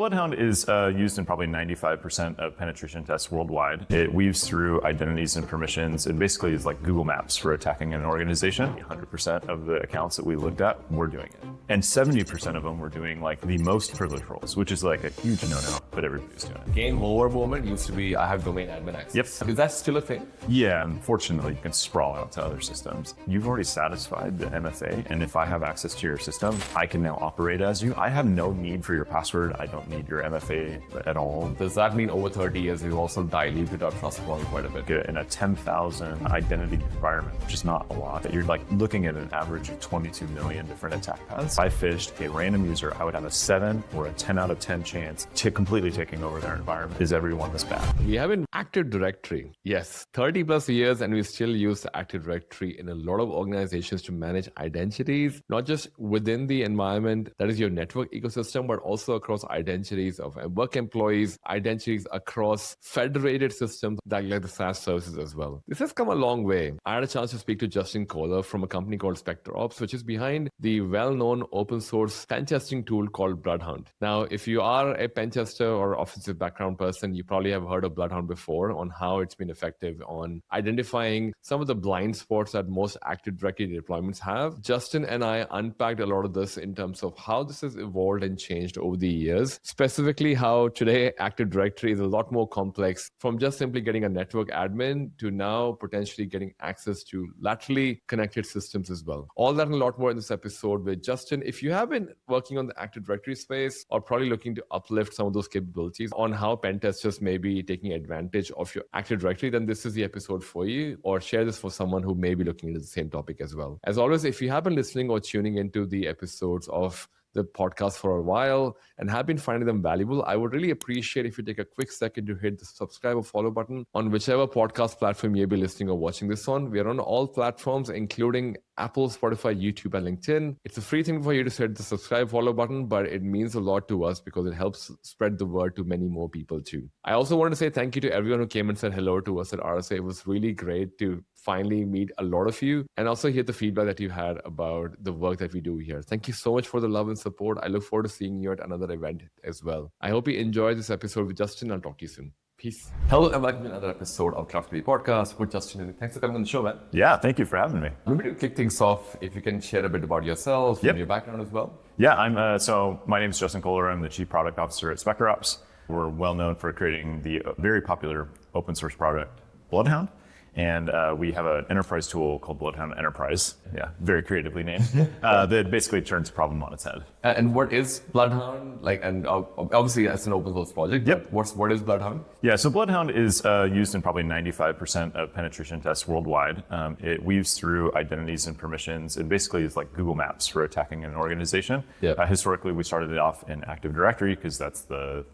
BloodHound is used in probably 95% of penetration tests worldwide. It weaves through identities and permissions. It basically is like Google Maps for attacking an organization. 100% of the accounts that we looked at were doing it. And 70% of them were doing like the most privileged roles, which is like a huge no-no, but everybody's doing it. Game over moment used to be I have domain admin access. Yep. Is that still a thing? Yeah, unfortunately, you can sprawl out to other systems. You've already satisfied the MFA, and if I have access to your system, I can now operate as you. I have no need for your password. I don't need your MFA at all. Does that mean over 30 years you've also diluted our trust point quite a bit? In a 10,000 identity environment, which is not a lot, you're like looking at an average of 22 million different attack paths. If I phished a random user, I would have a 7 or a 10 out of 10 chance to completely taking over their environment. Is everyone this bad? We have an Active Directory. Yes, 30 plus years, and we still use the Active Directory in a lot of organizations to manage identities, not just within the environment that is your network ecosystem, but also across identities of work employees, identities across federated systems like the SaaS services as well. This has come a long way. I had a chance to speak to Justin Kohler from a company called SpectreOps, which is behind the well-known open source pen testing tool called BloodHound. Now, if you are a pen tester or offensive background person, you probably have heard of BloodHound before on how it's been effective on identifying some of the blind spots that most Active Directory deployments have. Justin and I unpacked a lot of this in terms of how this has evolved and changed over the years, specifically how today Active Directory is a lot more complex from just simply getting a network admin to now potentially getting access to laterally connected systems as well. All that and a lot more in this episode with Justin. If you have been working on the Active Directory space or probably looking to uplift some of those capabilities on how pen testers may be taking advantage of your Active Directory, then this is the episode for you, or share this for someone who may be looking into the same topic as well. As always, if you have been listening or tuning into the episodes of the podcast for a while and have been finding them valuable, I would really appreciate if you take a quick second to hit the subscribe or follow button on whichever podcast platform you may be listening or watching this on. We are on all platforms, including Apple, Spotify, YouTube, and LinkedIn. It's a free thing for you to hit the subscribe, follow button, but it means a lot to us because it helps spread the word to many more people too. I also want to say thank you to everyone who came and said hello to us at RSA. It was really great to finally meet a lot of you and also hear the feedback that you had about the work that we do here. Thank you so much for the love and support. I look forward to seeing you at another event as well. I hope you enjoyed this episode with Justin. I'll talk to you soon. Peace. Hello and welcome to another episode of Cloud Security Podcast with Justin. Thanks for coming on the show, man. Yeah, thank you for having me. Maybe to kick things off, if you can share a bit about yourself and your background as well. Yeah, so my name is Justin Kohler. I'm the Chief Product Officer at SpectreOps. We're well known for creating the very popular open source product, BloodHound. And we have an enterprise tool called BloodHound Enterprise. Yeah, very creatively named. That basically turns a problem on its head. And what is BloodHound? And obviously it's an open source project. Yep. What is BloodHound? Yeah, so BloodHound is used in probably 95% of penetration tests worldwide. It weaves through identities and permissions. It basically is like Google Maps for attacking an organization. Yep. Historically, we started it off in Active Directory because that's the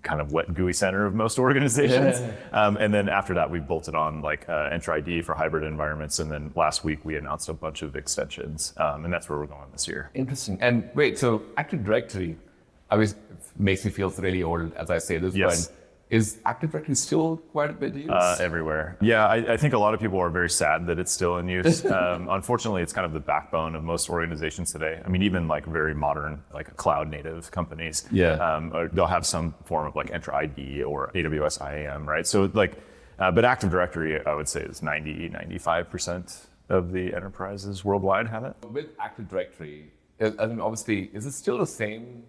kind of wet GUI center of most organizations. And then after that, we bolted on like Enter ID for hybrid environments. And then last week we announced a bunch of extensions. And that's where we're going this year. Interesting. And wait, so Active Directory, obviously makes me feel really old as I say this, yes. But is Active Directory still quite a bit used? Everywhere. Yeah, I think a lot of people are very sad that it's still in use. Unfortunately, it's kind of the backbone of most organizations today. I mean, even like very modern, like cloud native companies, they'll have some form of like Enter ID or AWS IAM, right? So like, but Active Directory, I would say is 95% of the enterprises worldwide have it. With Active Directory, obviously, is it still the same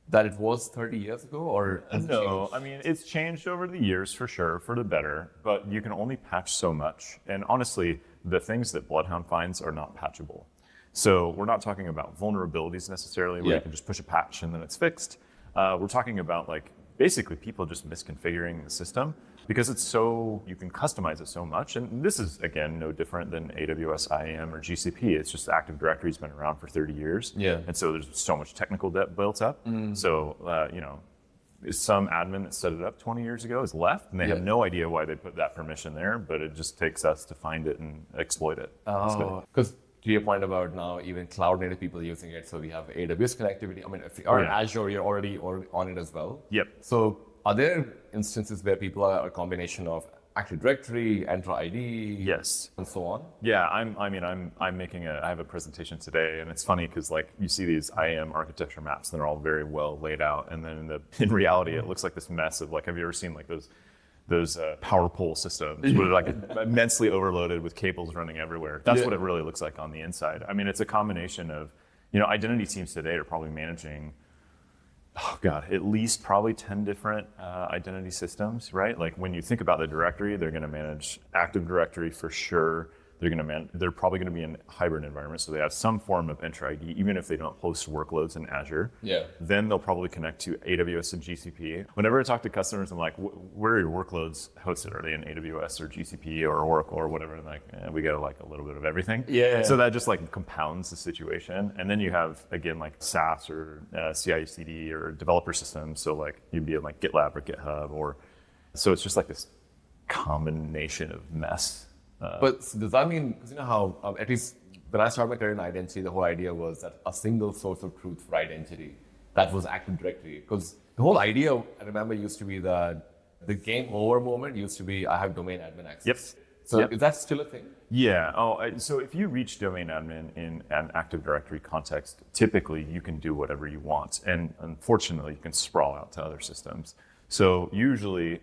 that it was 30 years ago, or no? I mean, it's changed over the years for sure, for the better, but you can only patch so much. And honestly, the things that BloodHound finds are not patchable. So we're not talking about vulnerabilities necessarily where you can just push a patch and then it's fixed. We're talking about like basically people just misconfiguring the system because it's so, you can customize it so much. And this is, again, no different than AWS IAM or GCP. It's just Active Directory's been around for 30 years. Yeah. And so there's so much technical debt built up. So, some admin that set it up 20 years ago is left and they have no idea why they put that permission there, but it just takes us to find it and exploit it. Oh, because to your point about now even cloud native people using it, so we have AWS connectivity. I mean, if you are in Azure, you're already on it as well. Yep. So are there instances where people are a combination of Active Directory, Entra ID, Yes. and so on? Yeah, I have a presentation today, and it's funny because like you see these IAM architecture maps that are all very well laid out, and then in reality, it looks like this mess of like, have you ever seen like those power pole systems where they're like immensely overloaded with cables running everywhere? That's what it really looks like on the inside. I mean, it's a combination of, identity teams today are probably managing, oh God, at least probably 10 different identity systems, right? Like when you think about the directory, they're going to manage Active Directory for sure. They're probably going to be in a hybrid environment, so they have some form of Entra ID, even if they don't host workloads in Azure. Yeah. Then they'll probably connect to AWS and GCP. Whenever I talk to customers, I'm like, where are your workloads hosted? Are they in AWS or GCP or Oracle or whatever? And like, we get like a little bit of everything. Yeah. So that just like compounds the situation. And then you have, again, like SaaS or CI/CD or developer systems. So like you'd be in like GitLab or GitHub so it's just like this combination of mess. But does that mean, because you know how, at least when I started my career in identity, the whole idea was that a single source of truth for identity, that was Active Directory. Because the whole idea, I remember, used to be that the game over moment used to be, I have domain admin access. Yep. So is that still a thing? Yeah. So if you reach domain admin in an Active Directory context, typically you can do whatever you want. And unfortunately, you can sprawl out to other systems. So usually,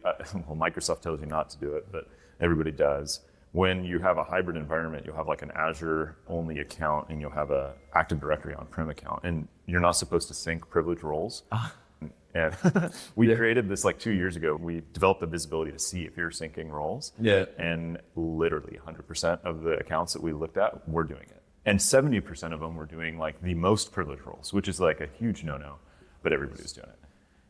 Microsoft tells you not to do it, but everybody does. When you have a hybrid environment, you'll have like an Azure only account and you'll have a Active Directory on-prem account, and you're not supposed to sync privilege roles. And we created this like 2 years ago. We developed the visibility to see if you're syncing roles. Yeah. And literally 100% of the accounts that we looked at were doing it. And 70% of them were doing like the most privileged roles, which is like a huge no-no, but everybody was doing it.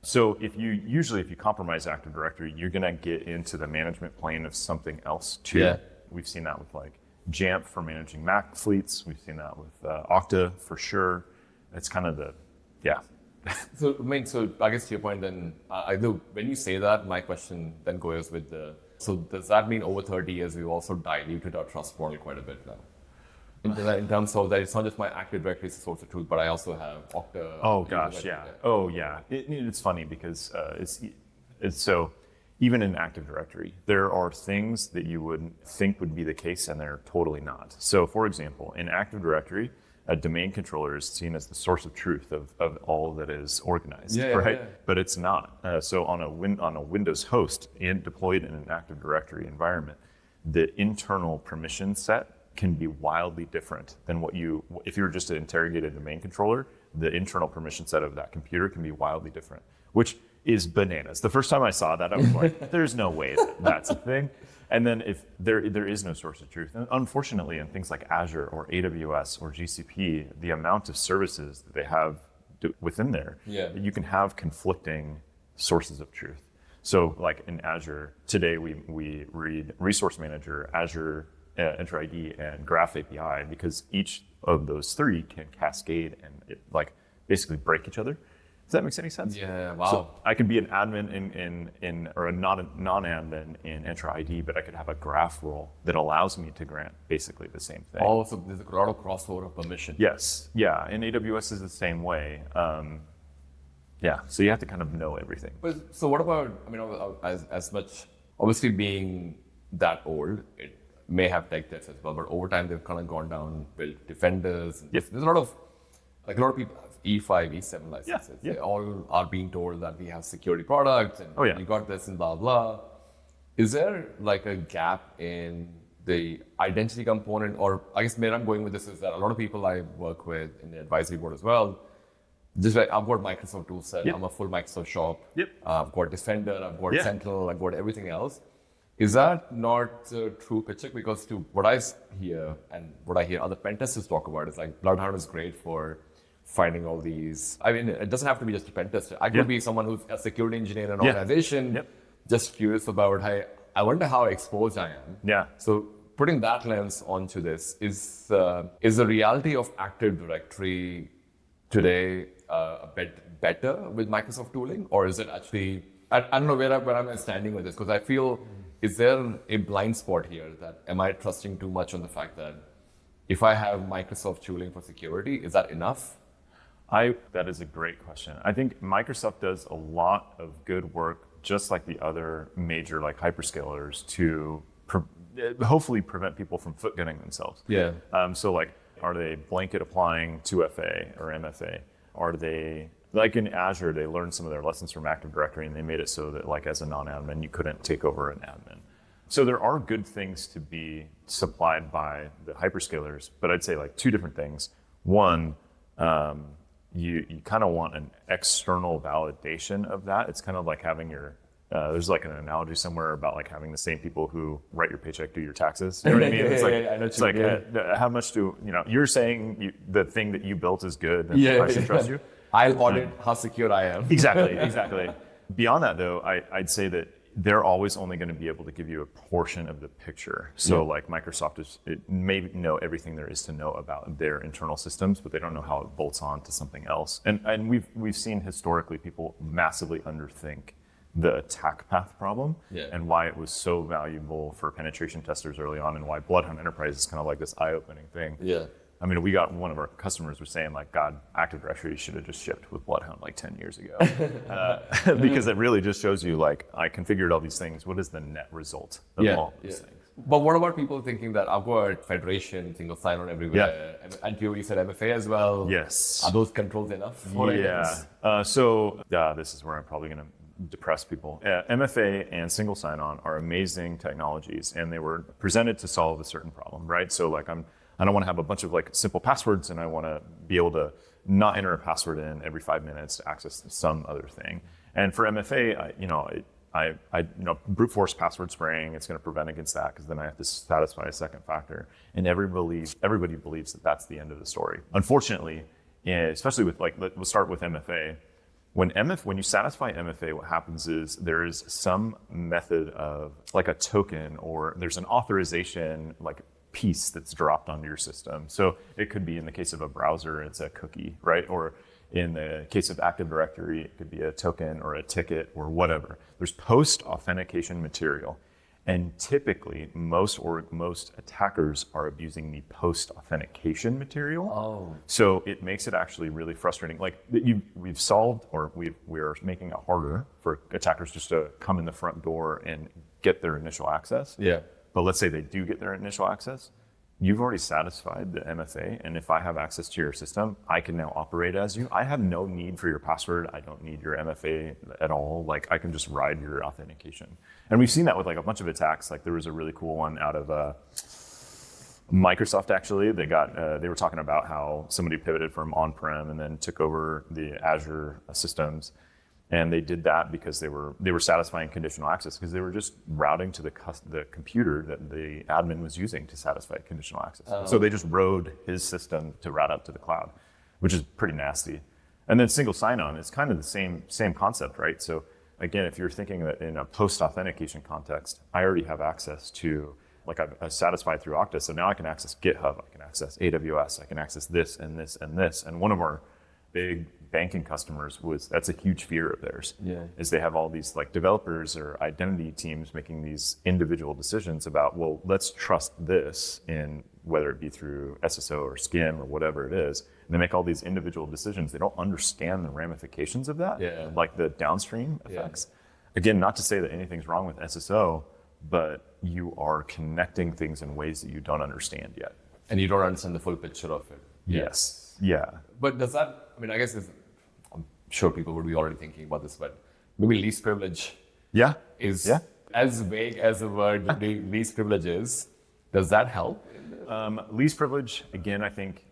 So if you compromise Active Directory, you're gonna get into the management plane of something else too. Yeah. We've seen that with like Jamf for managing Mac fleets. We've seen that with Okta for sure. It's kind of So I guess to your point then, when you say that, my question then goes with so does that mean over 30 years we've also diluted our trust model quite a bit now? In terms of that, it's not just my Active Directory is a source of truth, but I also have Okta. Oh gosh, yeah. Oh yeah. It's funny because it's so even in Active Directory, there are things that you would think would be the case and they're totally not. So for example, in Active Directory, a domain controller is seen as the source of truth of all that is organized, right? Yeah. But it's not. So on a Windows host and deployed in an Active Directory environment, the internal permission set can be wildly different than if you were just to interrogate a domain controller, the internal permission set of that computer can be wildly different, which is bananas. The first time I saw that, I was like, there's no way that's a thing. And then if there is no source of truth, and unfortunately in things like Azure or AWS or GCP, the amount of services that they have within there, you can have conflicting sources of truth. So like in Azure, today we read Resource Manager, Azure Entra ID, and Graph API, because each of those three can cascade and basically break each other. Does that make any sense? Yeah, wow. So I could be an admin or a non-admin in Entra ID, but I could have a graph role that allows me to grant basically the same thing. Oh, so there's a lot of crossover of permission. Yes, yeah, and AWS is the same way. So you have to kind of know everything. But so what about, as much, obviously being that old, it may have tech debts as well, but over time they've kind of gone down, built defenders. Yep. There's a lot of people have E5, E7 licenses. Yeah. They all are being told that we have security products and you got this and blah, blah. Is there like a gap in the identity component? Or I guess where I'm going with this is that a lot of people I work with in the advisory board as well, just like I've got Microsoft toolset, I'm a full Microsoft shop. Yep. I've got Defender, I've got Sentinel, I've got everything else. Is that not the true picture? Because to what I hear and what I hear other pen testers talk about is like BloodHound is great for finding all these. I mean, it doesn't have to be just a pen tester. I could be someone who's a security engineer in an organization, just curious about, hey, I wonder how exposed I am. Yeah. So putting that lens onto this, is the reality of Active Directory today a bit better with Microsoft tooling? Or is it actually, I don't know where I'm standing with this, because I feel, is there a blind spot here that am I trusting too much on the fact that if I have Microsoft tooling for security, is that enough? That is a great question. I think Microsoft does a lot of good work just like the other major like hyperscalers to hopefully prevent people from foot gunning themselves. Yeah. So like, are they blanket applying 2FA or MFA? Are they, like in Azure, they learned some of their lessons from Active Directory and they made it so that like as a non-admin, you couldn't take over an admin. So there are good things to be supplied by the hyperscalers, but I'd say like two different things. One, you kind of want an external validation of that. It's kind of like having your, there's like an analogy somewhere about like having the same people who write your paycheck do your taxes. You know what I mean? It's like how much do, you're saying the thing that you built is good and I should trust you. I'll audit how secure I am. Exactly. Beyond that though, I'd say that they're always only going to be able to give you a portion of the picture. So like Microsoft may know everything there is to know about their internal systems, but they don't know how it bolts on to something else. And we've seen historically people massively underthink the attack path problem and why it was so valuable for penetration testers early on and why BloodHound Enterprise is kind of like this eye-opening thing. Yeah. I mean, we got one of our customers was saying like, God, Active Directory should have just shipped with BloodHound like 10 years ago. Because it really just shows you like, I configured all these things. What is the net result of all these things? But what about people thinking that I've got federation, single sign-on everywhere, and you said MFA as well? Yes. Are those controls enough for it? So this is where I'm probably going to depress people. MFA and single sign-on are amazing technologies, and they were presented to solve a certain problem, right? So like I don't want to have a bunch of like simple passwords, and I want to be able to not enter a password in every 5 minutes to access some other thing. And for MFA, I brute force password spraying. It's going to prevent against that because then I have to satisfy a second factor. And everybody believes that that's the end of the story. Unfortunately, especially with we'll start with MFA. When you satisfy MFA, what happens is there is some method of like a token or there's an authorization like piece that's dropped onto your system. So it could be in the case of a browser, it's a cookie, right? Or in the case of Active Directory, it could be a token or a ticket or whatever. There's post-authentication material. And typically, most attackers are abusing the post-authentication material. Oh. So it makes it actually really frustrating. Like we've solved, or we're making it harder for attackers just to come in the front door and get their initial access. Yeah. But let's say they do get their initial access. You've already satisfied the MFA, and if I have access to your system, I can now operate as you. I have no need for your password. I don't need your MFA at all. Like I can just ride your authentication. And we've seen that with like a bunch of attacks. Like there was a really cool one out of Microsoft actually. They were talking about how somebody pivoted from on-prem and then took over the Azure systems. And they did that because they were satisfying conditional access because they were just routing to the computer that the admin was using to satisfy conditional access. So they just rode his system to route up to the cloud, which is pretty nasty. And then single sign-on is kind of the same concept, right? So again, if you're thinking that in a post-authentication context, I already have access to, like I've satisfied through Okta, so now I can access GitHub, I can access AWS, I can access this and this and this. And one of our big banking customers that's a huge fear of theirs, is they have all these like developers or identity teams making these individual decisions about, well, let's trust this in whether it be through SSO or SCIM or whatever it is. And they make all these individual decisions. They don't understand the ramifications of that, like the downstream effects. Again, not to say that anything's wrong with SSO, but you are connecting things in ways that you don't understand yet. And you don't understand the full picture of it. Yes. Yeah. But does that, I guess I'm sure people would be already thinking about this, but maybe least privilege is as vague as the word least privilege is. Does that help? Least privilege, again, I think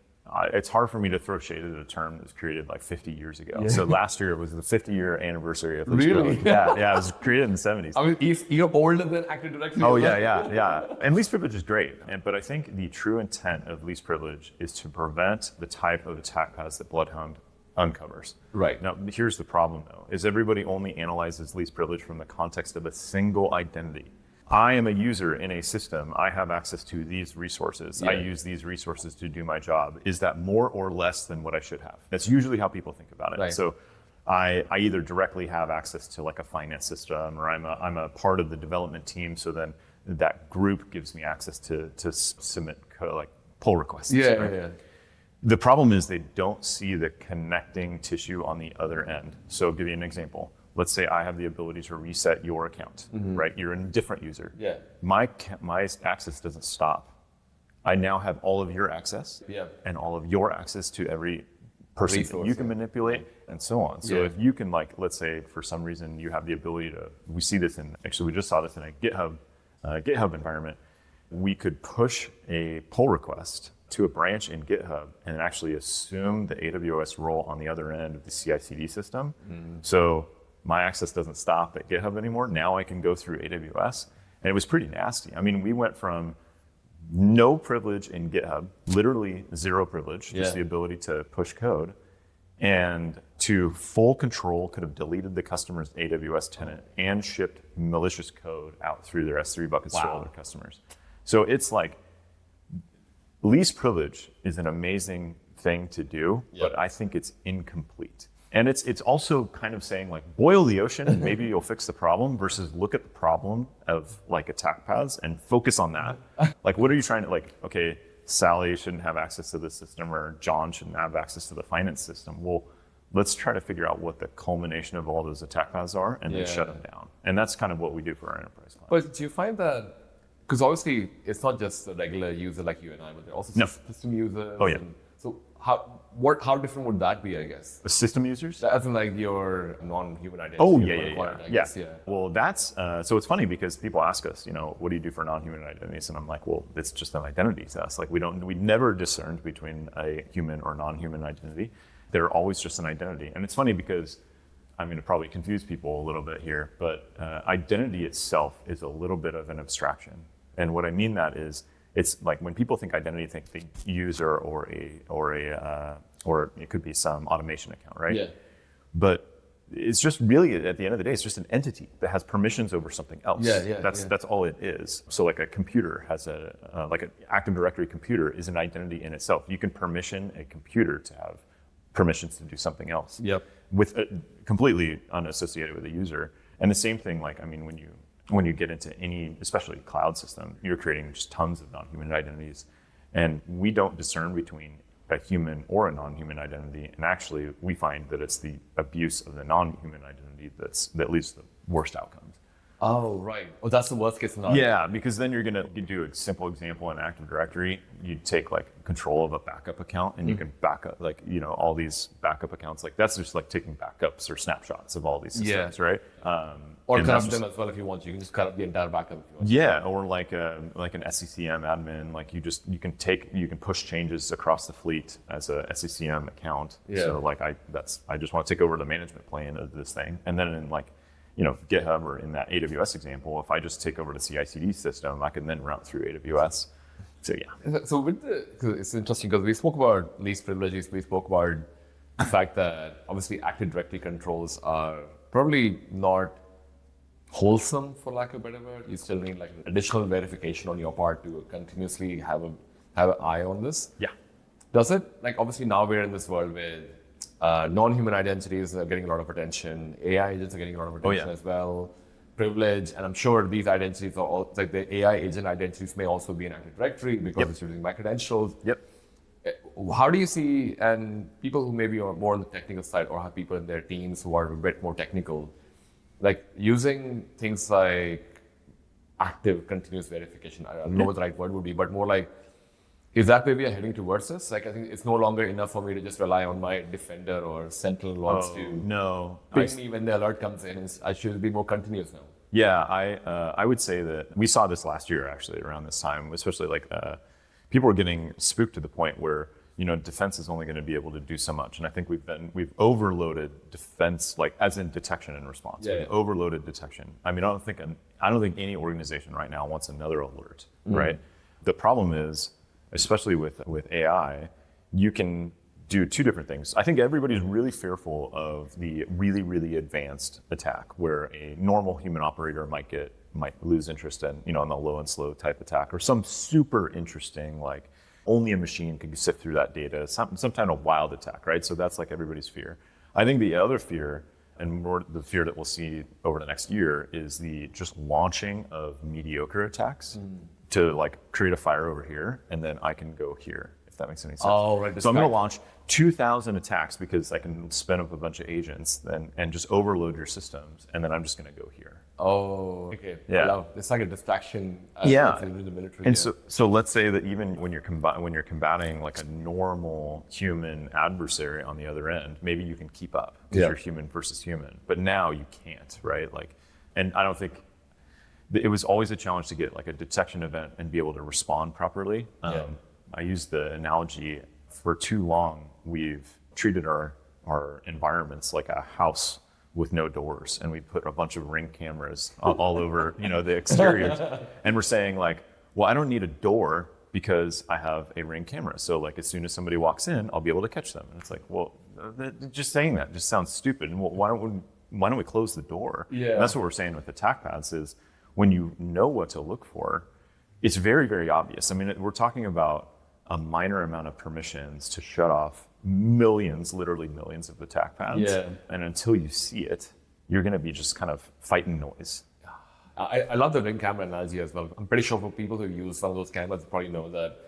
it's hard for me to throw shade at a term that was created like 50 years ago. So last year was the 50-year anniversary of least privilege. Yeah, it was created in the 70s. You're older than Active Directory. Oh, yeah. And least privilege is great. But I think the true intent of least privilege is to prevent the type of attack paths that BloodHound uncovers. Right. Now, here's the problem, though, is everybody only analyzes least privilege from the context of a single identity. I am a user in a system. I have access to these resources. I use these resources to do my job. Is that more or less than what I should have? That's usually how people think about it. Right. So I either directly have access to like a finance system, or I'm a part of the development team. So then that group gives me access to submit like pull requests. The problem is they don't see the connecting tissue on the other end. So I'll give you an example. let's say I have the ability to reset your account, right? You're a different user. Yeah. My access doesn't stop. I now have all of your access and all of your access to every person that you can manipulate and so on. So if you can, like, let's say for some reason you have the ability to, we see this in, actually we just saw this in a GitHub environment. We could push a pull request to a branch in GitHub and actually assume the AWS role on the other end of the CI/CD system. So my access doesn't stop at GitHub anymore. Now I can go through AWS. And it was pretty nasty. I mean, we went from no privilege in GitHub, literally zero privilege, just the ability to push code, and to full control, could have deleted the customer's AWS tenant and shipped malicious code out through their S3 buckets to all their customers. So it's like, least privilege is an amazing thing to do, but I think it's incomplete. And it's also kind of saying, like, boil the ocean and maybe you'll fix the problem, versus look at the problem of, like, attack paths and focus on that. Like, what are you trying to, like, okay, Sally shouldn't have access to this system, or John shouldn't have access to the finance system. Well, let's try to figure out what the culmination of all those attack paths are and then shut them down. And that's kind of what we do for our enterprise clients. But do you find that, because obviously it's not just a regular user like you and I, but they're also system users. Oh, yeah. So how different would that be, I guess? The system users? As in, like, your non-human identity. Oh, yeah. Well, that's, so it's funny because people ask us, you know, what do you do for non-human identities? And I'm like, well, it's just an identity to us. Like, we never discerned between a human or non-human identity. They're always just an identity. And it's funny because I'm going to probably confuse people a little bit here, but identity itself is a little bit of an abstraction. And what I mean that is, it's like when people think identity, think the user or it could be some automation account, right? Yeah. But it's just really, at the end of the day, it's just an entity that has permissions over something else. That's all it is. So like a computer has like an Active Directory computer is an identity in itself. You can permission a computer to have permissions to do something else. With completely unassociated with a user. And the same thing, like, I mean, when you get into any, especially cloud system, you're creating just tons of non-human identities. And we don't discern between a human or a non-human identity. And actually, we find that it's the abuse of the non-human identity that leads to the worst outcomes. Oh, right. Oh, that's the worst case scenario. Yeah, because then you do a simple example in Active Directory. You take, like, control of a backup account and you can back up, like, you know, all these backup accounts. Like, that's just like taking backups or snapshots of all these systems, right? Or cut up them as well if you want. You can just cut up the entire backup if you want. Yeah, or like an SCCM admin. Like, you can push changes across the fleet as a SCCM account. So like I just want to take over the management plane of this thing, and then in, like, you know, GitHub or in that AWS example, if I just take over the CI/CD system, I can then route through AWS. So yeah. So it's interesting because we spoke about least privileges. We spoke about the fact that obviously Active Directory controls are probably not wholesome, for lack of a better word. You still need, like, additional verification on your part to continuously have an eye on this. Yeah. Does it, like, obviously now we're in this world with non-human identities are getting a lot of attention. AI agents are getting a lot of attention as well. Privilege, and I'm sure these identities are all, like, the AI agent identities may also be in Active Directory because it's using my credentials. How do you see, and people who maybe are more on the technical side or have people in their teams who are a bit more technical, like, using things like active continuous verification, I don't know what the right word would be, but more like, is that maybe heading towards us? Like, I think it's no longer enough for me to just rely on my Defender or Sentinel logs to ping me when the alert comes in. I should be more continuous now. Yeah, I would say that we saw this last year, actually, around this time, especially like people were getting spooked to the point where, you know, defense is only going to be able to do so much. And I think we've overloaded defense, like, as in detection and response. Overloaded detection. I mean, I don't think any organization right now wants another alert, right? The problem is, especially with AI, you can do two different things. I think everybody's really fearful of the really, really advanced attack where a normal human operator might lose interest in, you know, in the low and slow type attack, or some super interesting, like, only a machine can sift through that data, some kind of wild attack, right? So that's, like, everybody's fear. I think the other fear, and more the fear that we'll see over the next year, is the just launching of mediocre attacks to, like, create a fire over here, and then I can go here if that makes any sense. Oh, right. So I'm going to launch 2,000 attacks because I can spin up a bunch of agents and just overload your systems, and then I'm just going to go here. Oh, okay. Yeah. It's like a distraction. Yeah. In the military. And so let's say that even when you're combating like a normal human adversary on the other end, maybe you can keep up because you're human versus human. But now you can't, right? Like, and I don't think it was always a challenge to get like a detection event and be able to respond properly. I use the analogy, for too long we've treated our environments like a house with no doors, and we put a bunch of Ring cameras all over, the exteriors, and we're saying like, well, I don't need a door because I have a Ring camera. So like, as soon as somebody walks in, I'll be able to catch them. And it's like, well, just saying that just sounds stupid. And why don't we close the door? Yeah. And that's what we're saying with attack paths is when you know what to look for, it's very, very obvious. I mean, we're talking about a minor amount of permissions to shut off literally millions of attack paths. Yeah. And until you see it, you're going to be just kind of fighting noise. I love the Ring camera analogy as well. I'm pretty sure for people who use some of those cameras, you probably know that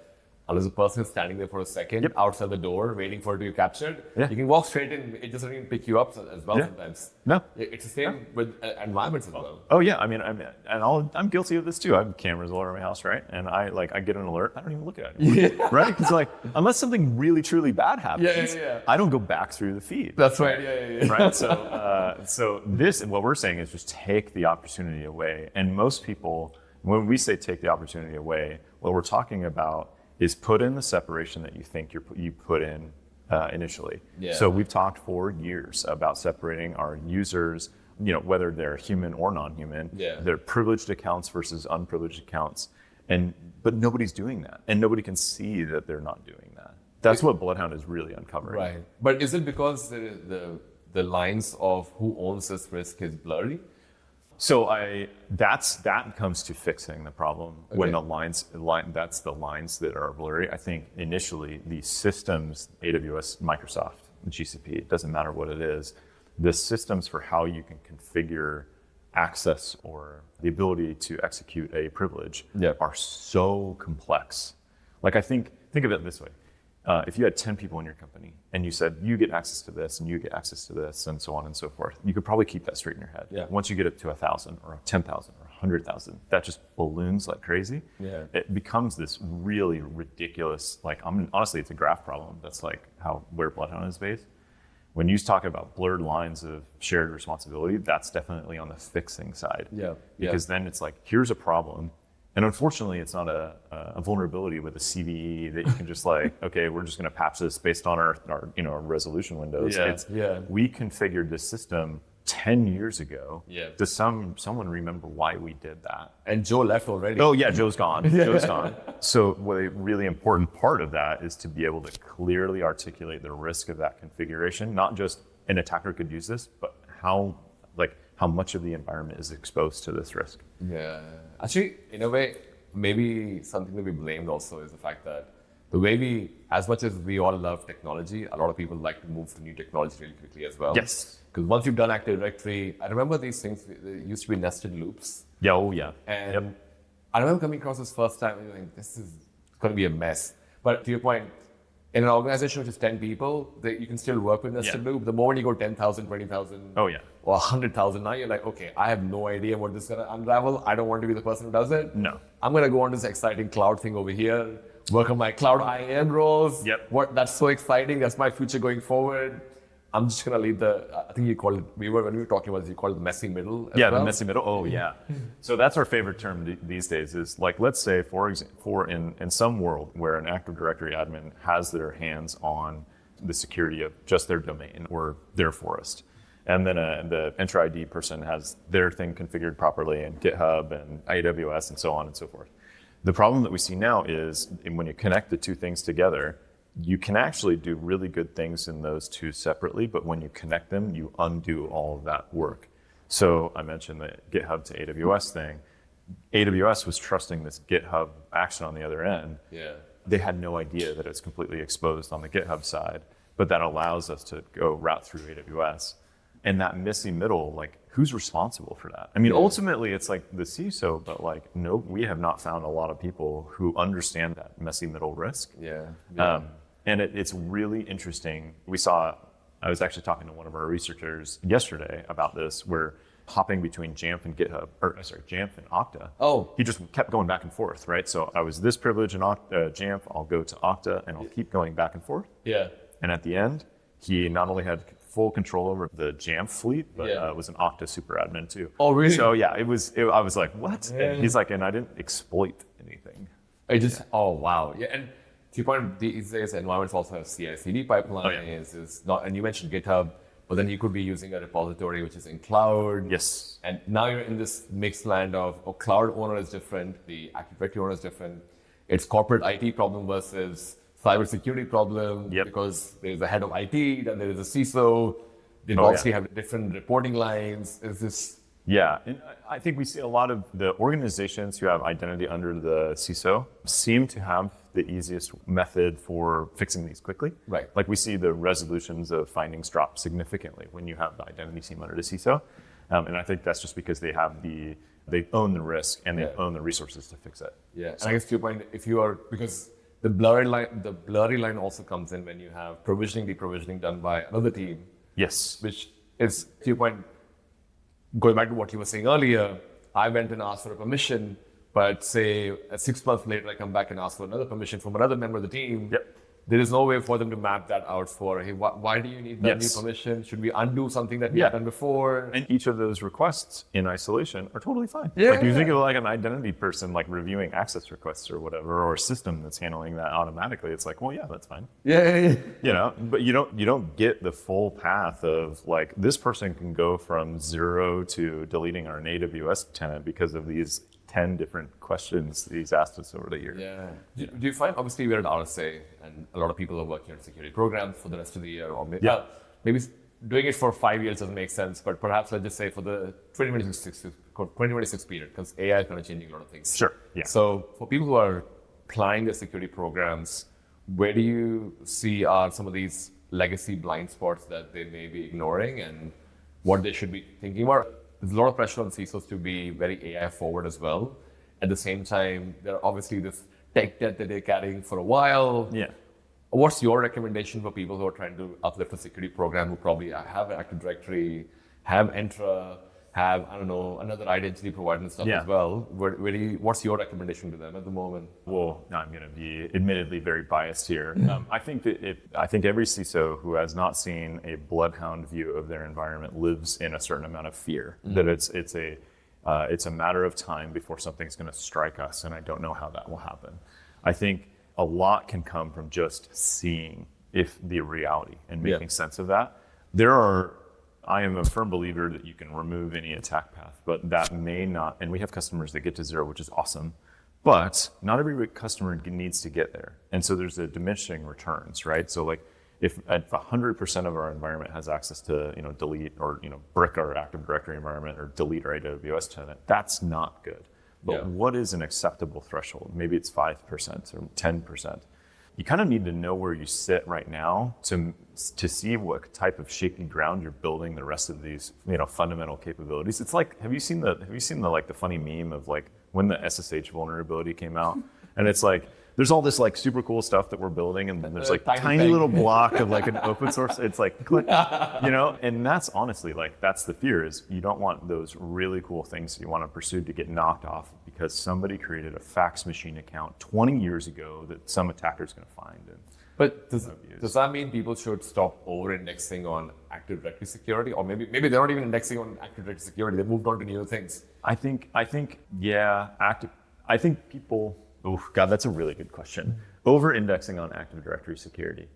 unless a person is standing there for a second outside the door waiting for it to be captured, you can walk straight in. It doesn't even pick you up as well sometimes. No. It's the same with environments as well. Oh yeah, I mean, I'm guilty of this too. I have cameras all over my house, right? And I get an alert, I don't even look at it anymore, right? Because like, unless something really truly bad happens, I don't go back through the feed. That's right. Yeah. Right. So this, what we're saying is just take the opportunity away. And most people, when we say take the opportunity away, what we're talking about is put in the separation that you think you put in initially. Yeah. So we've talked for years about separating our users, whether they're human or non-human, their privileged accounts versus unprivileged accounts, but nobody's doing that, and nobody can see that they're not doing that. That's what BloodHound is really uncovering. Right. But is it because the lines of who owns this risk is blurry? So that comes to fixing the problem when that's the lines that are blurry. I think initially the systems, AWS, Microsoft, GCP, it doesn't matter what it is, the systems for how you can configure access or the ability to execute a privilege are so complex. Like I think of it this way. If you had 10 people in your company and you said, you get access to this and you get access to this and so on and so forth, you could probably keep that straight in your head. Yeah. Once you get it to 1,000 or 10,000 or 100,000, that just balloons like crazy. Yeah. It becomes this really ridiculous, honestly, it's a graph problem. That's like where BloodHound is based. When you talk about blurred lines of shared responsibility, that's definitely on the fixing side. Yeah. Because then it's like, here's a problem. And unfortunately, it's not a vulnerability with a CVE that you can just okay, we're just going to patch this based on our resolution windows. We configured this system 10 years ago. Yeah. Does someone remember why we did that? And Joe left already. Oh yeah, Joe's gone. Joe's gone. So a really important part of that is to be able to clearly articulate the risk of that configuration. Not just an attacker could use this, but how much of the environment is exposed to this risk. Yeah. Actually, in a way, maybe something to be blamed also is the fact that the way as much as we all love technology, a lot of people like to move to new technology really quickly as well. Yes. Because once you've done Active Directory, I remember these things, there used to be nested loops. Yeah, oh yeah. And I remember coming across this first time and going, this is going to be a mess. But to your point, in an organization which is 10 people, you can still work with nested loop. The moment you go 10,000, 20,000, or 100,000, now you're like, okay, I have no idea what this is going to unravel. I don't want to be the person who does it. No. I'm going to go on this exciting cloud thing over here, work on my cloud IAM roles. That's so exciting. That's my future going forward. I'm just going to leave I think you called it, when we were talking about this, you called it the messy middle. The messy middle. Oh, yeah. So that's our favorite term these days is let's say, for example, in some world where an Active Directory admin has their hands on the security of just their domain or their forest. And then the Enter ID person has their thing configured properly in GitHub and AWS and so on and so forth. The problem that we see now is when you connect the two things together, you can actually do really good things in those two separately, but when you connect them, you undo all of that work. So I mentioned the GitHub to AWS thing. AWS was trusting this GitHub action on the other end. Yeah. They had no idea that it's completely exposed on the GitHub side, but that allows us to go route through AWS. And that messy middle, who's responsible for that? I mean, ultimately it's like the CISO, but like, no, we have not found a lot of people who understand that messy middle risk. And it's really interesting. I was actually talking to one of our researchers yesterday about this, where hopping between Jamf and Jamf and Okta. Oh. He just kept going back and forth, right? So I was this privileged in Jamf, I'll go to Okta, and I'll keep going back and forth. Yeah. And at the end, he not only had full control over the Jamf fleet, but was an Okta super admin too. Oh, really? So yeah, I was like, what? Yeah. And he's like, and I didn't exploit anything. Oh, wow. Yeah, and to your point, these days environments also have CI/CD pipelines. It's not, and you mentioned GitHub, but then you could be using a repository which is in cloud. Yes. And now you're in this mixed land of cloud owner is different, the Active Directory owner is different. It's corporate IT problem versus cybersecurity problem, because there's a head of IT, then there is a CISO. They obviously have different reporting lines. Is this? Yeah, and I think we see a lot of the organizations who have identity under the CISO seem to have the easiest method for fixing these quickly. Right. Like we see the resolutions of findings drop significantly when you have the identity team under the CISO. And I think that's just because they own the risk and they own the resources to fix it. Yeah, so, and I guess to your point, because the blurry line also comes in when you have deprovisioning done by another team. Yes. Which is, to your point, going back to what you were saying earlier, I went and asked for a permission, but say 6 months later, I come back and ask for another permission from another member of the team. There is no way for them to map that out for, hey, why do you need that new permission? Should we undo something that we have done before? And each of those requests in isolation are totally fine. Like you think of like an identity person like reviewing access requests or whatever, or a system that's handling that automatically. It's like, well, yeah, that's fine. Yeah. You know, but you don't get the full path of like, this person can go from 0 to deleting our AWS tenant because of these 10 different questions that he's asked us over the year. Yeah. Do you find, obviously we're at RSA and a lot of people are working on security programs for the rest of the year, or maybe doing it for 5 years doesn't make sense, but perhaps let's just say for the 2026 period, because AI is kind of changing a lot of things. Sure, yeah. So for people who are applying their security programs, where do you see are some of these legacy blind spots that they may be ignoring and what they should be thinking about? There's a lot of pressure on CISOs to be very AI forward as well. At the same time, there are obviously this tech debt that they're carrying for a while. Yeah. What's your recommendation for people who are trying to uplift a security program, who probably have an Active Directory, have Entra, have, I don't know, another identity provider and stuff as well? What's your recommendation to them at the moment? Well, I'm going to be admittedly very biased here. I think every CISO who has not seen a BloodHound view of their environment lives in a certain amount of fear that it's a matter of time before something's going to strike us, and I don't know how that will happen. I think a lot can come from just seeing the reality and making sense of that. I am a firm believer that you can remove any attack path, but that may not, and we have customers that get to 0, which is awesome, but not every customer needs to get there. And so there's a diminishing returns, right? So like if 100% of our environment has access to, delete or, brick our Active Directory environment or delete our AWS tenant, that's not good. But what is an acceptable threshold? Maybe it's 5% or 10%. You kind of need to know where you sit right now to see what type of shaky ground you're building the rest of these, fundamental capabilities. It's like, have you seen the funny meme of like when the SSH vulnerability came out? And it's like, there's all this like super cool stuff that we're building, and then there's like tiny little block of like an open source. It's like click, and that's honestly like, that's the fear, is you don't want those really cool things that you want to pursue to get knocked off because somebody created a fax machine account 20 years ago that some attacker's going to find. But does that mean people should stop over-indexing on Active Directory security, or maybe they're not even indexing on Active Directory security? They moved on to new things. I think people. Oh God, that's a really good question. Over-indexing on Active Directory security.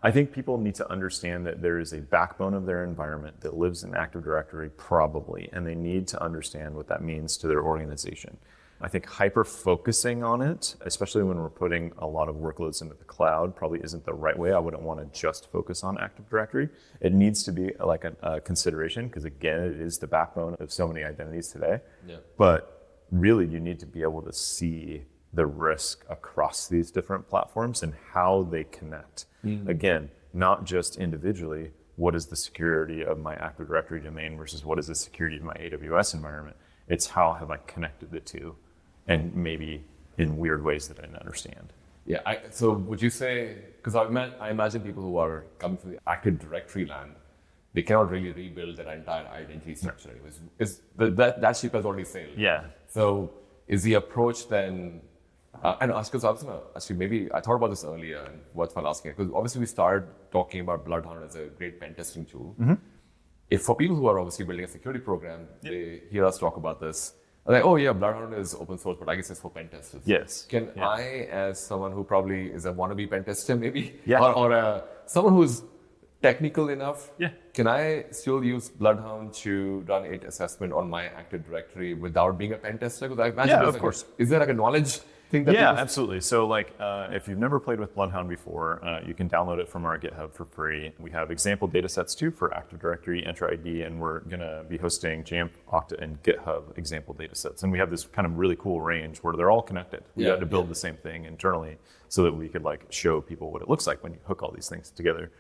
I think people need to understand that there is a backbone of their environment that lives in Active Directory probably, and they need to understand what that means to their organization. I think hyper-focusing on it, especially when we're putting a lot of workloads into the cloud, probably isn't the right way. I wouldn't want to just focus on Active Directory. It needs to be like a consideration, because again, it is the backbone of so many identities today. Yeah. But really, you need to be able to see the risk across these different platforms and how they connect. Again, not just individually, what is the security of my Active Directory domain versus what is the security of my AWS environment. It's how have I connected the two, and maybe in weird ways that I didn't understand. Yeah. So would you say, because I imagine people who are coming from the Active Directory land, they cannot really rebuild their entire identity structure. That ship has already sailed. Yeah. So is the approach then, and because I was gonna actually, maybe I thought about this earlier and worthwhile asking, because obviously we started talking about BloodHound as a great pen testing tool. If for people who are obviously building a security program, they hear us talk about this, they're like, oh yeah, BloodHound is open source, but I guess it's for pen testers. Yes. Can I, as someone who probably is a wannabe pen tester maybe, Yeah. or someone who's technical enough, Yeah. can I still use BloodHound to run its assessment on my Active Directory without being a pen tester? Because I imagine Yeah, of course. Is there like a knowledge thing that Yeah, people- absolutely. So if you've never played with BloodHound before, you can download it from our GitHub for free. We have example data sets too for Active Directory, Enter ID, and we're gonna be hosting Jamf, Okta, and GitHub example data sets. And we have this kind of really cool range where they're all connected. We had to build the same thing internally so that we could show people what it looks like when you hook all these things together.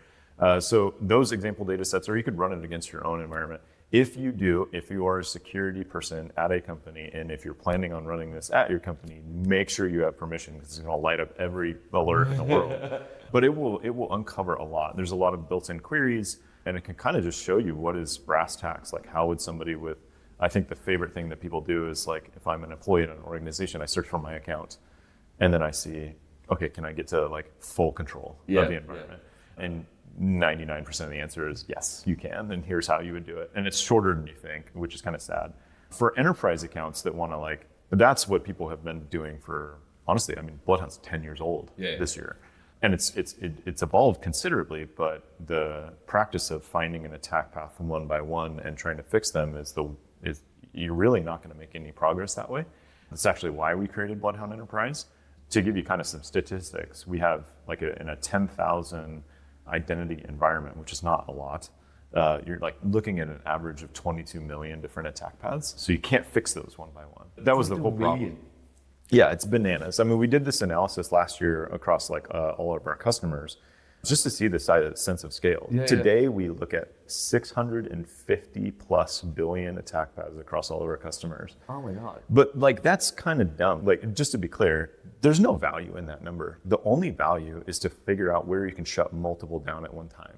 So those example data sets, or you could run it against your own environment. If you are a security person at a company, and if you're planning on running this at your company, make sure you have permission, because it's going to light up every alert in the world. But it will uncover a lot. There's a lot of built-in queries, and it can kind of just show you what is brass tacks. Like how would somebody with, I think the favorite thing that people do is if I'm an employee in an organization, I search for my account, and then I see, okay, can I get to full control of the environment? And 99% of the answer is yes, you can, and here's how you would do it. And it's shorter than you think, which is kind of sad. For enterprise accounts that want to that's what people have been doing for, honestly, BloodHound's 10 years old this year. And it's evolved considerably, but the practice of finding an attack path one by one and trying to fix them is you're really not going to make any progress that way. That's actually why we created BloodHound Enterprise. To give you kind of some statistics, we have in a 10,000 identity environment, which is not a lot, you're looking at an average of 22 million different attack paths. So you can't fix those one by one. That was the whole problem. Yeah, it's bananas. We did this analysis last year across all of our customers, just to see the sense of scale. Today, we look at 650 plus billion attack paths across all of our customers. Oh my God. But that's kind of dumb. Just to be clear, there's no value in that number. The only value is to figure out where you can shut multiple down at one time.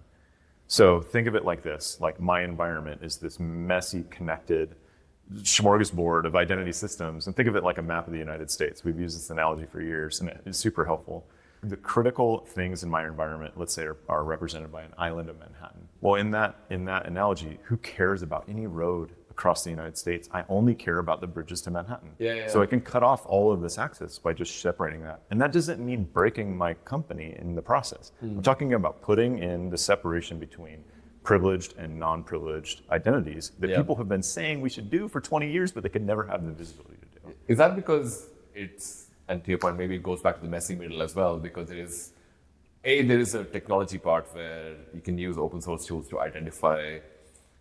So think of it like this, my environment is this messy, connected smorgasbord of identity systems. And think of it like a map of the United States. We've used this analogy for years, and it's super helpful. The critical things in my environment, let's say, are represented by an island of Manhattan. Well, in that analogy, who cares about any road across the United States? I only care about the bridges to Manhattan. So I can cut off all of this access by just separating that. And that doesn't mean breaking my company in the process. I'm talking about putting in the separation between privileged and non-privileged identities that people have been saying we should do for 20 years, but they could never have the visibility to do. Is that because and to your point, maybe it goes back to the messy middle as well, because there is a technology part where you can use open source tools to identify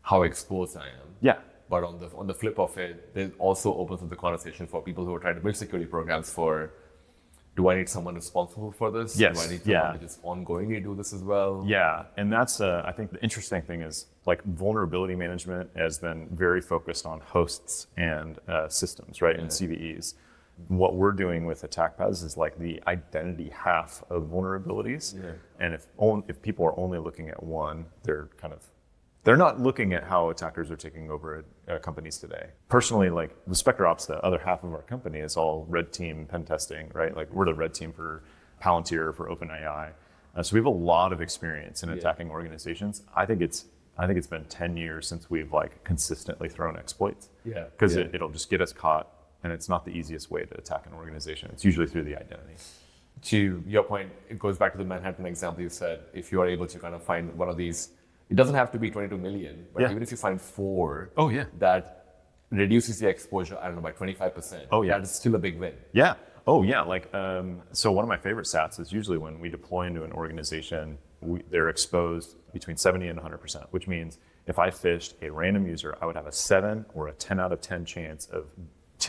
how exposed I am. Yeah. But on the flip of it, it also opens up the conversation for people who are trying to build security programs for, do I need someone responsible for this? Yes. Do I need someone to just ongoingly do this as well? Yeah, and that's, I think the interesting thing is vulnerability management has been very focused on hosts and systems, right, and CVEs. What we're doing with attack paths is the identity half of vulnerabilities. And if people are only looking at one, they're not looking at how attackers are taking over companies today. Personally, the Spectre Ops, the other half of our company is all red team pen testing, right? We're the red team for Palantir, for OpenAI. So we have a lot of experience in attacking organizations. I think it's been 10 years since we've consistently thrown exploits. Because it'll just get us caught, and it's not the easiest way to attack an organization. It's usually through the identity. To your point, it goes back to the Manhattan example you said. If you are able to kind of find one of these, it doesn't have to be 22 million, but even if you find 4 that reduces the exposure, I don't know, by 25%, that is still a big win. Yeah. Oh, yeah. So one of my favorite stats is usually when we deploy into an organization, they're exposed between 70 and 100%, which means if I phished a random user, I would have a 7 or a 10 out of 10 chance of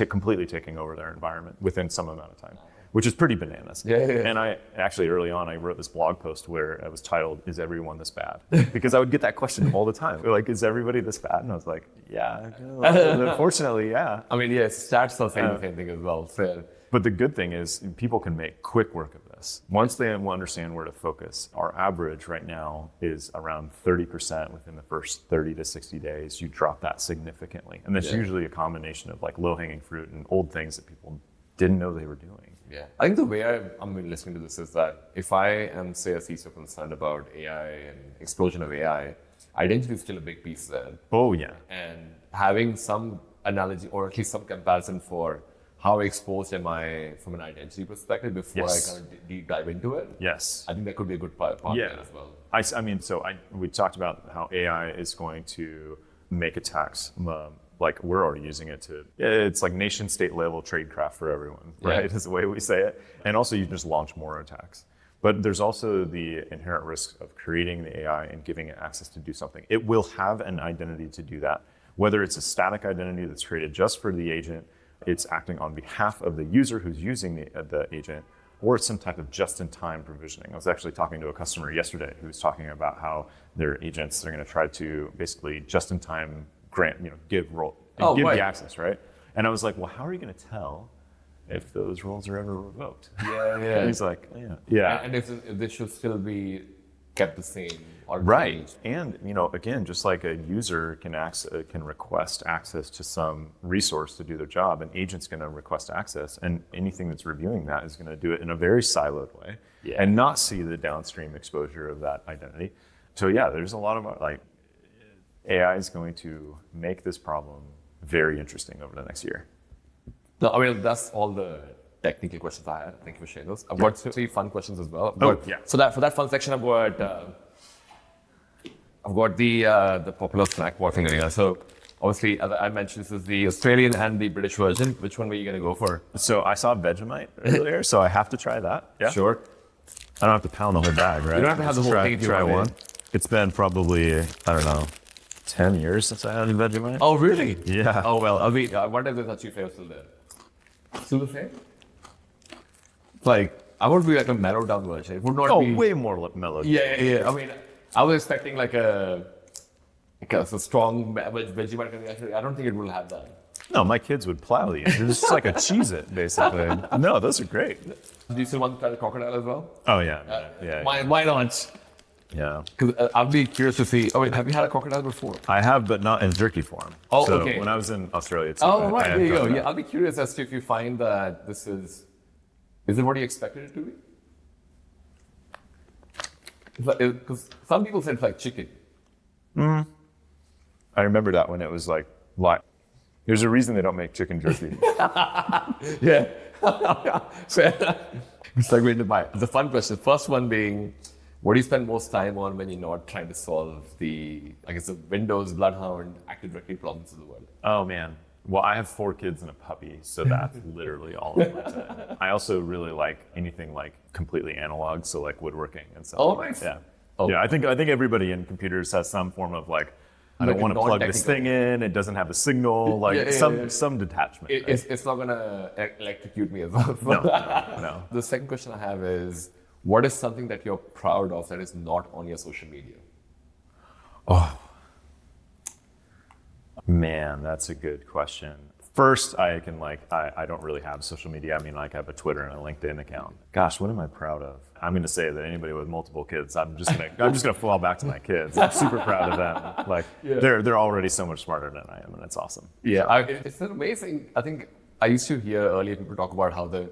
completely taking over their environment within some amount of time, which is pretty bananas. Yeah. And I actually early on, I wrote this blog post where it was titled, "Is everyone this bad?" Because I would get that question all the time. Like, is everybody this bad? And I was like, yeah, unfortunately, yeah. I mean, yes, stats are saying the same thing as well. So, But the good thing is people can make quick work of this. Once they understand where to focus, our average right now is around 30% within the first 30 to 60 days. You drop that significantly. And that's usually a combination of like low-hanging fruit and old things that people didn't know they were doing. yeah, I think the way I'm listening to this is that if I am, say, a CISO concerned about AI and explosion of AI, identity is still a big piece there. Oh, yeah. And having some analogy or at least some comparison for how exposed am I from an identity perspective before I kind of deep dive into it. Yes. I think that could be a good part there as well. I mean, we talked about how AI is going to make attacks. Like we're already using it it's like nation state level tradecraft for everyone, right? Is the way we say it. And also you just launch more attacks. But there's also the inherent risk of creating the AI and giving it access to do something. It will have an identity to do that, whether it's a static identity that's created just for the agent, it's acting on behalf of the user who's using the agent, or it's some type of just-in-time provisioning. I was actually talking to a customer yesterday who was talking about how their agents are going to try to basically just-in-time grant, give the access, right? And I was like, well, how are you going to tell if those roles are ever revoked? Yeah. And he's like, yeah. And if this should still be kept the same. Or Right. changed. And, again, just like a user can request access to some resource to do their job, an agent's going to request access, and anything that's reviewing that is going to do it in a very siloed way and not see the downstream exposure of that identity. So yeah, there's a lot of AI is going to make this problem very interesting over the next year. No, I mean, that's all the technical questions I had. Thank you for sharing those. I've got 3 fun questions as well. So for that fun section, I've got the popular snack bar thing here. So obviously, as I mentioned, this is the Australian and the British version. Which one were you going to go for? So I saw Vegemite earlier, so I have to try that. Yeah. Sure. I don't have to pound the whole bag, right? You don't have to have the whole thing if you try want. one. It's been probably, I don't know, 10 years since I had Vegemite. Oh, really? Yeah. Oh, well, I mean, I wonder if there's actually flavor still there. Still the same? Like, I would be like a mellowed down version. It would not be... way more mellow. Yeah. I mean, I was expecting like a strong Vegemite kind of reaction. I don't think it will have that. No, my kids would plow these. It's just like a Cheez-It, basically. No, those are great. Do you still want to try the crocodile as well? Oh, yeah. Why not? Yeah. Because I'd be curious to see. Oh, wait, have you had a crocodile before? I have, but not in jerky form. Oh, so okay. When I was in Australia, Right, there you go. Yeah, I'll be curious as to if you find that this is it what you expected it to be? Because some people say it's like chicken. I remember that when it was like, there's a reason they don't make chicken jerky. Yeah. It's like going to buy. The fun question. First one being, what do you spend most time on when you're not trying to solve the Windows, BloodHound, Active Directory problems of the world? Oh, man. Well, I have 4 kids and a puppy, so that's literally all of my time. I also really like anything like completely analog, so like woodworking and stuff. Oh, nice. Yeah. Oh. Yeah, I think everybody in computers has some form of like, I don't want to plug this thing in, it doesn't have a signal, some detachment. It's not going to electrocute me as well. No. The second question I have is, what is something that you're proud of that is not on your social media? Oh, man, that's a good question. First, I don't really have social media. I mean, I have a Twitter and a LinkedIn account. Gosh, what am I proud of? I'm going to say that anybody with multiple kids, I'm just going to fall back to my kids. I'm super proud of them. They're already so much smarter than I am, and it's awesome. Yeah, it's amazing. I think I used to hear earlier people talk about how the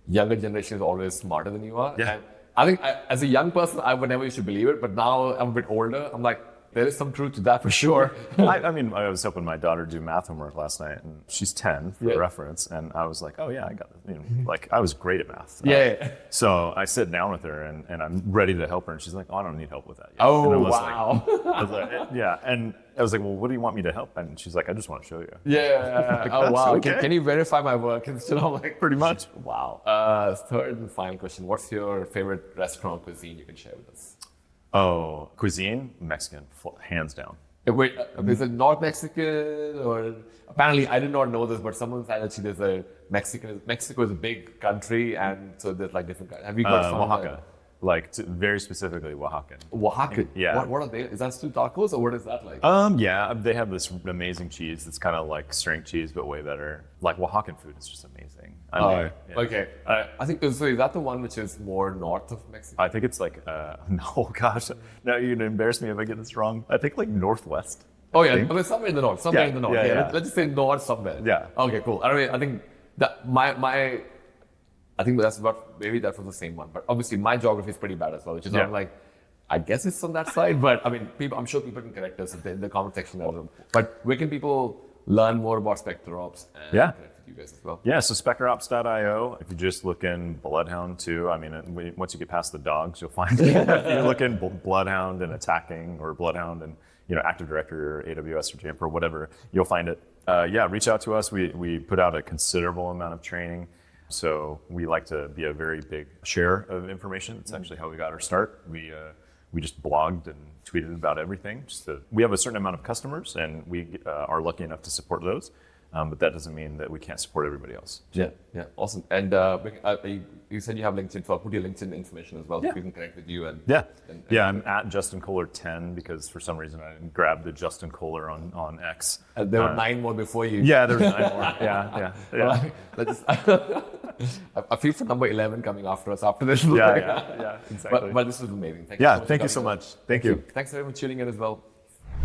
younger generation is always smarter than you are. Yeah. And I think as a young person, I would never used to believe it, but now I'm a bit older. I'm like, there is some truth to that for sure. I mean, I was helping my daughter do math homework last night, and she's 10 for reference, and I was like, oh yeah, I got it. I was great at math. Yeah. So I sit down with her, and I'm ready to help her, and she's like, oh, I don't need help with that yet. Oh, and I was wow. I was like, yeah, and I was like, well, what do you want me to help? And she's like, I just want to show you. Yeah. Oh, wow. Okay. Can you verify my work? And still, I'm like, Pretty much. wow. Third and final question. What's your favorite restaurant cuisine you can share with us? Oh, cuisine, Mexican, hands down. Wait, is it North Mexican or apparently I did not know this, but someone said actually there's a Mexico is a big country, and so there's like different. Have you got some Oaxaca, like very specifically Oaxacan. Oaxacan? Yeah. What are they? Is that still tacos or what is that like? Yeah, they have this amazing cheese that's kind of like string cheese, but way better. Like Oaxacan food is just amazing. Yeah. Okay. I think so. Is that the one which is more north of Mexico? I think it's like, no, gosh, now you're gonna embarrass me if I get this wrong. I think like northwest. Oh yeah, I mean, somewhere in the north. Somewhere Yeah, in the north. yeah, yeah. Let's just say north somewhere. Yeah. Okay, cool. I think that I think that's about maybe that was the same one. But obviously my geography is pretty bad as well, which is Yeah. I'm like, I guess it's on that side. But I mean, I'm sure people can correct us in the comment section. But where can people learn more about SpectreOps and Yeah. connect with you guys as well? Yeah, so SpectreOps.io. If you just look in BloodHound too, I mean, once you get past the dogs, you'll find it. If you look in BloodHound and attacking, or BloodHound and Active Directory or AWS or Jamf or whatever, you'll find it. Yeah, reach out to us. We put out a considerable amount of training. So we like to be a very big share of information. That's actually how we got our start. We just blogged and tweeted about everything. We have a certain amount of customers, and we are lucky enough to support those. But that doesn't mean that we can't support everybody else. Yeah, awesome. And you said you have LinkedIn, so I'll put your LinkedIn information as well, so we can connect with you. And I'm at Justin Kohler 10 because for some reason I didn't grab the Justin Kohler on X. There were 9 more before you. Yeah, there was 9 more. Yeah. I feel for number 11 coming after us after this. Yeah, exactly. But this was amazing. Thank you so much. Thank you. Thanks everyone for tuning in as well.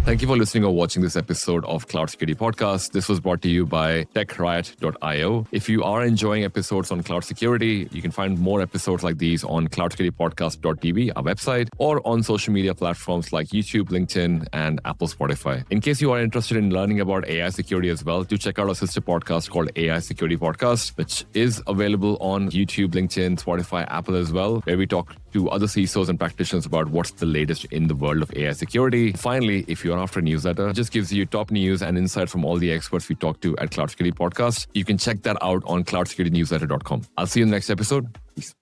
Thank you for listening or watching this episode of Cloud Security Podcast. This was brought to you by TechRiot.io. If you are enjoying episodes on cloud security, you can find more episodes like these on cloudsecuritypodcast.tv, our website, or on social media platforms like YouTube, LinkedIn, and Apple Spotify. In case you are interested in learning about AI security as well, do check out our sister podcast called AI Security Podcast, which is available on YouTube, LinkedIn, Spotify, Apple as well, where we talk to other CISOs and practitioners about what's the latest in the world of AI security. Finally, if you're after a newsletter, it just gives you top news and insight from all the experts we talk to at Cloud Security Podcast. You can check that out on cloudsecurity.newsletter.com. I'll see you in the next episode. Peace.